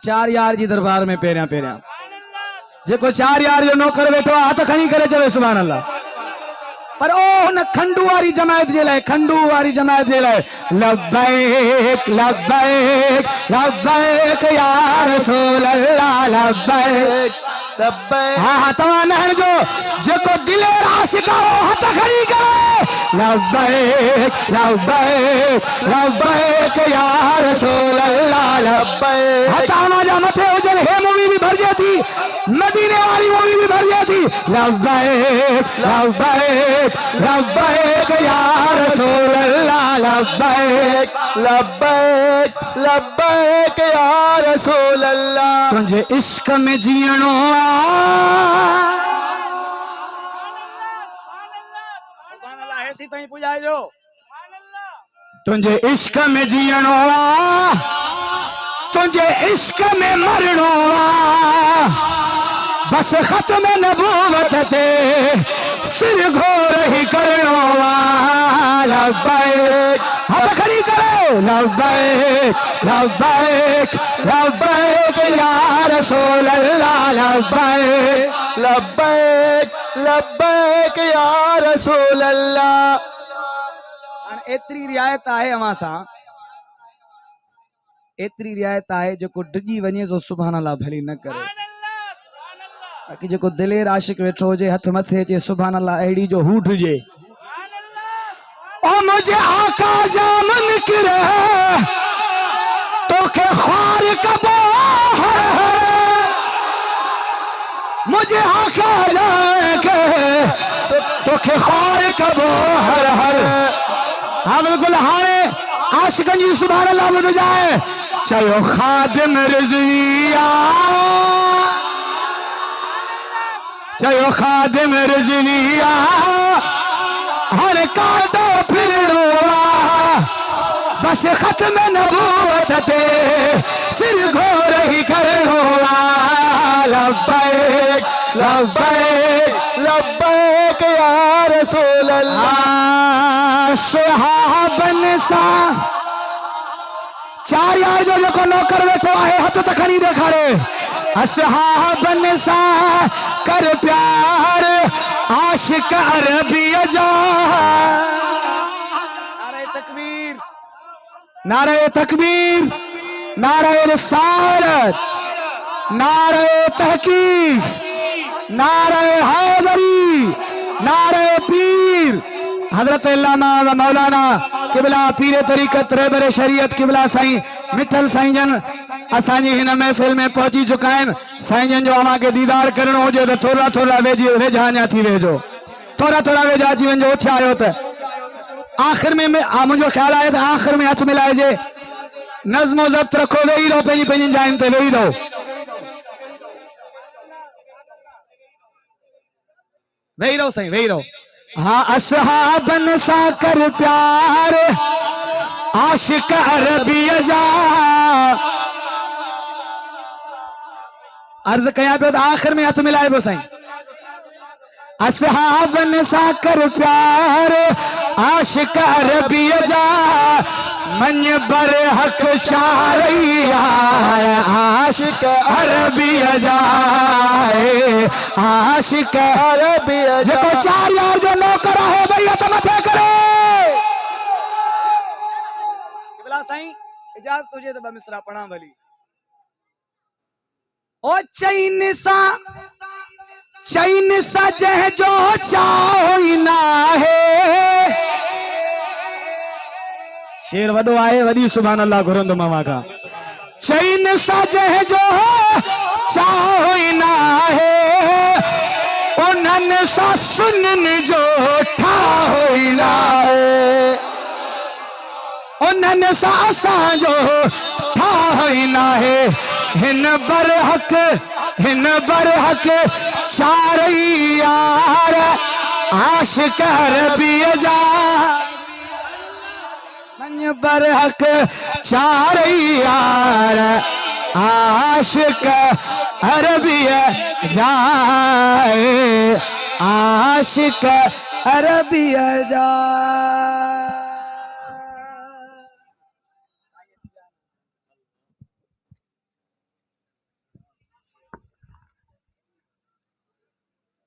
चार यार जी दरबार में पेरिया पेरिया जेको चार यार जो नौकर बैठो हाथ खणी करे चवे सुभान अल्लाह। पर ओ न खंडू वारी जमायत जे लाए, खंडू वारी जमायत जे लाए लब्बैक लब्बैक लब्बैक या रसूल अल्लाह लब्बैक लब्बैक। हाँ तवा नहन जो जेको दिलेर आशिका हो हथ खड़ी करे लब्बैक लब्बैक लब्बैक या रसूल अल्लाह लब्बैक। हथावा जा मथे हुजन हे मूवी भी भर थी, मदीने वाली मूवी भी भर थी लब्बैक लब्बैक लब्बैक या रसूल अल्लाह लब्बैक लब्बैक लब्बैक या रसूल अल्लाह। तुझे इश्क में जीणो सुभान अल्लाह ऐसी तई पुजाइजो। तुझे इश्क में जीणो तुझे इश्क में मरणो बस खत्म नबूवत ते सिर घोर ही करणो लब्बैक। हाथ खड़ी करो लब्बैक लब्बैक लब्बैक या रसूल अल्लाह लब्बैक लब्बैक लब्बैक या रसूल अल्लाह। एतरी रियायत आहे अवां सां, एतरी रियायत आहे जेको डिॼी वञे तो सुभान अल्लाह भली न करे। बाकी जेको दिलेर आशिक वेठो हुजे हथ मथे अचे सुभान अल्लाह अहिड़ी जो हूठ हुजे। ओ मुझे आका जाम निकरे तोखे ख्वार कबो मुझे आका जाके तोखे ख्वार कबो हर हर। हाँ बिल्कुल हाणे आशिकन जी सुभान अल्लाह ॿुध जाए चयो खादिम रिज़विया चयो खादिम रिज़विया हर कादो फिरणो बस खत्म नबूवत ते सिर घोर ही करणो लब्बैक लब्बैक लब्बैक या रसूल अल्लाह। सुहाबन सा चार यार जो जेको नौकर वेठो आहे हथ त खणी ॾेखारे असहाबन सा कर प्यार आशिक अरबीअ जा। नारे तकबीर नारे तकबीर नारे रिसालत नारे तहकीक नारे हैदरी नारे पीर हजरत अल्लामा मौलाना किबला पीर तरीक़त रहबर शरीयत किबला साईं मिठल साईं जन असांजी हिन महफ़िल में पहुंची चुका आहिनि। साईं जन जो अवां खे दीदार करणो हुजे तो थोड़ा थोड़ा वेझा अञा थी वेझो, थोड़ा थोड़ा वेझा अची वञो। उथिया आहियो त आख़िर में मुंहिंजो ख़्याल आहे त आख़िर में हथ मिलाइजे, नज़्मो ज़ब्त रखो, वेही रहो पंहिंजी पंहिंजी जाइन ते वेही रहो वेही रहो साईं वेही रहो। हाँ असहाबन सा कर प्यार आशिक अरबीअ जा। अर्ज कयां पियो त आख़िर में हथ मिलाए पियो साईं। असहाबन सा कर प्यार आशिक अरबीअ जा मन बर हक शारिया आशिक अरबीअ जा आशिक अरबीअ जा। जेको चार यार जो नौकर आहे भई हथ मथे करे किबला साईं इजाज़त हुजे त ॿ मिसरा पढ़ां भली। ओ चैन सा जह जो चाहो ही ना है। शेर वडो आए वडी सुभान अल्लाह घुरंदो मां का। चैन सा जह जो चाहो ही ना है उनन सा सुनन जो ठाहो ही ना है उनन सा असां जो ठाहो ही ना है। हिन बरहक चार यार आशिक अरबीअ जा मन बरहक चार यार आशिक अरबीअ जा आशिक अरबीअ जा।